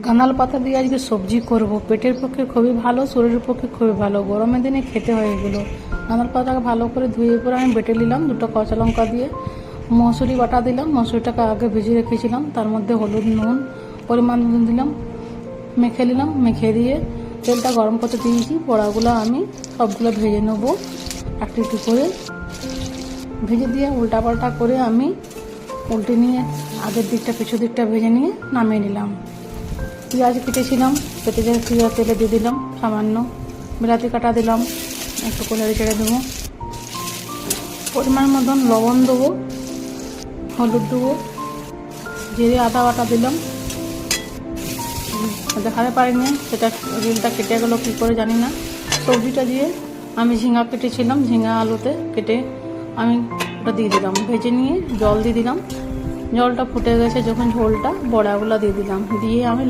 গাঁদাল পাতা দিয়ে আজকে সবজি করব। পেটের পক্ষে খুবই ভালো, শরীরের পক্ষে খুবই ভালো, গরমের দিনে খেতে হয় এগুলো। গাঁদাল পাতাটাকে ভালো করে ধুয়ে পরে আমি বেটে নিলাম, দুটো কাঁচা লঙ্কা দিয়ে মসুরি বাটা দিলাম। মসুরিটাকে আগে ভিজিয়ে রেখেছিলাম, তার মধ্যে হলুদ নুন পরিমাণ মতন দিলাম, মেখে নিলাম। মেখে দিয়ে তেলটা গরম করতে দিয়েছি। বড়াগুলো আমি সবগুলো ভেজে নেবো একটু একটু করে। ভেজে দিয়ে উল্টা পাল্টা করে আমি উল্টে নিয়ে আগের দিকটা পিছু দিকটা ভেজে নিয়ে নামিয়ে নিলাম। পেঁয়াজ কেটেছিলাম, কেটে পেঁয়াজ তেলে দিয়ে দিলাম, সামান্য বিলাতি কাটা দিলাম, একটু করে ছেড়ে দেবো। পরিমাণ মতন লবণ দেবো, হলুদ দেবো, জিরে আদা বাটা দিলাম। দেখাতে পারিনি, সেটা রিলটা কেটে গেলো কী করে জানি না। সবজিটা দিয়ে আমি ঝিঙা কেটেছিলাম, ঝিঙা আলুতে কেটে আমি ওটা দিয়ে দিলাম। ভেজে নিয়ে জল দিয়ে দিলাম। জলটা ফুটে গেছে যখন, ঝোলটা বড়াগুলো দিয়ে দিলাম। দিয়ে আমি